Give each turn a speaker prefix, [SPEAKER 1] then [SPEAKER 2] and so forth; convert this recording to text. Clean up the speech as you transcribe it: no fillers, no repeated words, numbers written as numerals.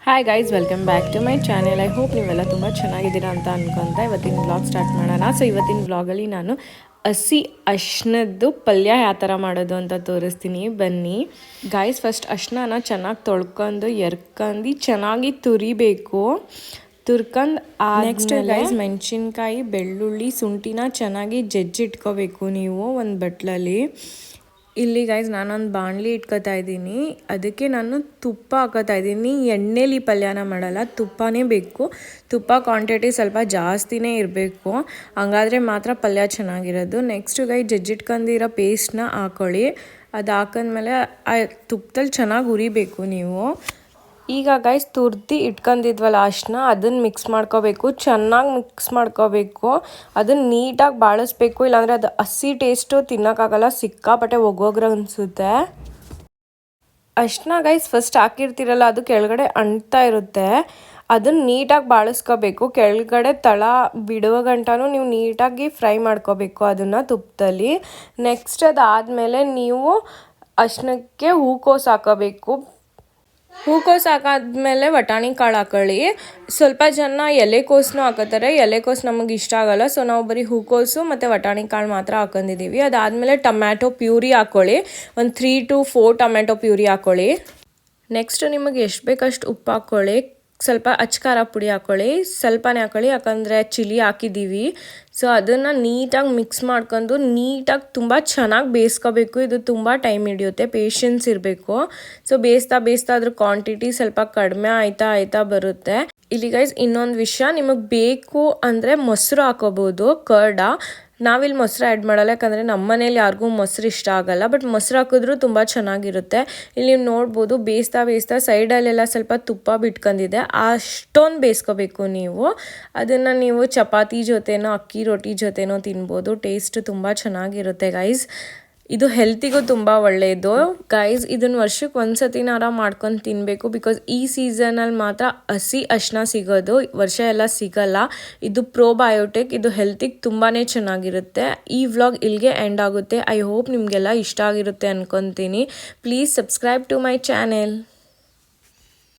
[SPEAKER 1] Hi guys, welcome back to my channel. I hope ನೀವೆಲ್ಲ ತುಂಬ ಚೆನ್ನಾಗಿದ್ದೀರಾ ಅಂತ ಅನ್ಕೊತ ಇವತ್ತಿನ ವ್ಲಾಗ್ ಸ್ಟಾರ್ಟ್ ಮಾಡೋಣ. ಸೊ ಇವತ್ತಿನ ವ್ಲಾಗಲ್ಲಿ ನಾನು ಹಸಿ ಅರ್ಶಿನದ್ದು ಪಲ್ಯ ಯಾವ ಥರ ಮಾಡೋದು ಅಂತ ತೋರಿಸ್ತೀನಿ, ಬನ್ನಿ. ಗೈಸ್, ಫಸ್ಟ್ ಅರ್ಶಿನ ಚೆನ್ನಾಗಿ ತೊಳ್ಕೊಂಡು ಎರ್ಕೊಂಡು ಚೆನ್ನಾಗಿ ತುರಿಬೇಕು. ತುರ್ಕೊಂಡು ನೆಕ್ಸ್ಟ್ ಗೈಸ್ ಮೆಣಸಿನ್ಕಾಯಿ, ಬೆಳ್ಳುಳ್ಳಿ, ಶುಂಠಿನ ಚೆನ್ನಾಗಿ ಜಜ್ಜಿಟ್ಕೋಬೇಕು ನೀವು ಒಂದು ಬಟ್ಲಲ್ಲಿ. ಇಲ್ಲಿ ಗೈಸ್ ನಾನೊಂದು ಬಾಣಲಿ ಇಟ್ಕೋತಾ ಇದ್ದೀನಿ, ಅದಕ್ಕೆ ನಾನು ತುಪ್ಪ ಹಾಕೋತಾ ಇದ್ದೀನಿ. ಎಣ್ಣೆಲಿ ಪಲ್ಯನ ಮಾಡಲ್ಲ, ತುಪ್ಪನೇ ಬೇಕು. ತುಪ್ಪ ಕ್ವಾಂಟಿಟಿ ಸ್ವಲ್ಪ ಜಾಸ್ತಿನೇ ಇರಬೇಕು, ಹಂಗಾದರೆ ಮಾತ್ರ ಪಲ್ಯ ಚೆನ್ನಾಗಿರೋದು. ನೆಕ್ಸ್ಟ್ ಗೈಸ್ ಜಜ್ಜಿಟ್ಕೊಂಡಿರೋ ಪೇಸ್ಟ್ನ ಹಾಕೊಳ್ಳಿ. ಅದು ಹಾಕೊಂಡ್ಮೇಲೆ ಆ ತುಪ್ಪದಲ್ಲಿ ಚೆನ್ನಾಗಿ ಹುರಿಬೇಕು ನೀವು. ಈಗ ಗೈಸ್ ತುರ್ದಿ ಇಟ್ಕೊಂಡಿದ್ವಲ್ಲ ಅರ್ಶಿನ, ಅದನ್ನು ಮಿಕ್ಸ್ ಮಾಡ್ಕೋಬೇಕು, ಚೆನ್ನಾಗಿ ಮಿಕ್ಸ್ ಮಾಡ್ಕೋಬೇಕು. ಅದನ್ನು ನೀಟಾಗಿ ಬಾಳಿಸ್ಬೇಕು, ಇಲ್ಲಾಂದರೆ ಅದು ಹಸಿ ಟೇಸ್ಟು ತಿನ್ನೋಕ್ಕಾಗಲ್ಲ, ಸಿಕ್ಕಾಪಟ್ಟೆ ಒಗ್ಗೋಗ್ರ ಅನಿಸುತ್ತೆ. ಅರ್ಶಿನ ಗೈಸ್ ಫಸ್ಟ್ ಹಾಕಿರ್ತೀರಲ್ಲ, ಅದು ಕೆಳಗಡೆ ಅಂಟ್ತಾ ಇರುತ್ತೆ. ಅದನ್ನು ನೀಟಾಗಿ ಬಾಳಿಸ್ಕೋಬೇಕು, ಕೆಳಗಡೆ ತಳ ಬಿಡುವ ಗಂಟನೂ ನೀವು ನೀಟಾಗಿ ಫ್ರೈ ಮಾಡ್ಕೋಬೇಕು ಅದನ್ನು ತುಪ್ಪದಲ್ಲಿ. ನೆಕ್ಸ್ಟ್ ಅದಾದಮೇಲೆ ನೀವು ಅರ್ಶಿನಕ್ಕೆ ಹೂಕೋಸು ಹಾಕೋಬೇಕು. ಹೂಕೋಸು ಹಾಕಾದ್ಮೇಲೆ ವಟಾಣಿ ಕಾಳು ಹಾಕೊಳ್ಳಿ. ಸ್ವಲ್ಪ ಜನ ಎಲೆಕೋಸನ್ನು ಹಾಕೋತಾರೆ, ಎಲೆಕೋಸು ನಮಗೆ ಇಷ್ಟ ಆಗಲ್ಲ, ಸೊ ನಾವು ಬರೀ ಹೂಕೋಸು ಮತ್ತು ವಟಾಣಿ ಕಾಳು ಮಾತ್ರ ಹಾಕೊಂಡಿದ್ದೀವಿ. ಅದಾದಮೇಲೆ ಟೊಮ್ಯಾಟೊ ಪ್ಯೂರಿ ಹಾಕ್ಕೊಳ್ಳಿ, ಒಂದು 3 to 4 ಟೊಮ್ಯಾಟೊ ಪ್ಯೂರಿ ಹಾಕ್ಕೊಳ್ಳಿ. ನೆಕ್ಸ್ಟ್ ನಿಮಗೆ ಎಷ್ಟು ಬೇಕಷ್ಟು ಉಪ್ಪು ಹಾಕ್ಕೊಳ್ಳಿ, ಸ್ವಲ್ಪ ಅಚ್ಕಾರ ಪುಡಿ ಹಾಕ್ಕೊಳ್ಳಿ, ಸ್ವಲ್ಪನೇ ಹಾಕ್ಕೊಳ್ಳಿ ಯಾಕಂದರೆ ಚಿಲ್ಲಿ ಹಾಕಿದ್ದೀವಿ. ಸೊ ಅದನ್ನು ನೀಟಾಗಿ ಮಿಕ್ಸ್ ಮಾಡ್ಕೊಂಡು ನೀಟಾಗಿ ತುಂಬ ಚೆನ್ನಾಗಿ ಬೇಯಿಸ್ಕೋಬೇಕು. ಇದು ತುಂಬ ಟೈಮ್ ಹಿಡಿಯುತ್ತೆ, ಪೇಷನ್ಸ್ ಇರಬೇಕು. ಸೊ ಬೇಯಿಸ್ತಾ ಅದ್ರ ಕ್ವಾಂಟಿಟಿ ಸ್ವಲ್ಪ ಕಡಿಮೆ ಆಯ್ತಾ ಬರುತ್ತೆ. ಇಲ್ಲಿ ಗೈಸ್ ಇನ್ನೊಂದು ವಿಷಯ, ನಿಮಗೆ ಬೇಕು ಅಂದರೆ ಮೊಸರು ಹಾಕೋಬೋದು, ಕರ್ಡ. ನಾವಿಲ್ಲಿ ಮೊಸರು ಆ್ಯಡ್ ಮಾಡಲ್ಲ, ಯಾಕಂದರೆ ನಮ್ಮ ಮನೇಲಿ ಯಾರಿಗೂ ಮೊಸರು ಇಷ್ಟ ಆಗಲ್ಲ, ಬಟ್ ಮೊಸರು ಹಾಕಿದ್ರೂ ತುಂಬ ಚೆನ್ನಾಗಿರುತ್ತೆ. ಇಲ್ಲಿ ನೀವು ನೋಡ್ಬೋದು, ಬೇಯಿಸ್ತಾ ಸೈಡಲ್ಲೆಲ್ಲ ಸ್ವಲ್ಪ ತುಪ್ಪ ಬಿಟ್ಕೊಂಡಿದೆ, ಅಷ್ಟೊಂದು ಬೇಯಿಸ್ಕೋಬೇಕು ನೀವು. ಅದನ್ನು ನೀವು ಚಪಾತಿ ಜೊತೆನೋ ಅಕ್ಕಿ ರೊಟ್ಟಿ ಜೊತೆನೋ ತಿನ್ಬೋದು, ಟೇಸ್ಟ್ ತುಂಬ ಚೆನ್ನಾಗಿರುತ್ತೆ ಗೈಸ್. ಇದು ಹೆಲ್ತಿಗೂ ತುಂಬ ಒಳ್ಳೆಯದು ಗೈಸ್. ಇದನ್ನು ವರ್ಷಕ್ಕೆ ಒಂದ್ಸತಿನಾರ ಮಾಡ್ಕೊಂಡು ತಿನ್ನಬೇಕು, ಬಿಕಾಸ್ ಈ ಸೀಸನಲ್ಲಿ ಮಾತ್ರ ಹಸಿ ಅರ್ಶಿನ ಸಿಗೋದು, ವರ್ಷ ಎಲ್ಲ ಸಿಗಲ್ಲ. ಇದು ಪ್ರೋಬಯೋಟಿಕ್, ಇದು ಹೆಲ್ತಿಗೆ ತುಂಬಾ ಚೆನ್ನಾಗಿರುತ್ತೆ. ಈ ವ್ಲಾಗ್ ಇಲ್ಲಿಗೆ ಎಂಡ್ ಆಗುತ್ತೆ. ಐ ಹೋಪ್ ನಿಮಗೆಲ್ಲ ಇಷ್ಟ ಆಗಿರುತ್ತೆ ಅನ್ಕೊತೀನಿ. Please subscribe to my channel.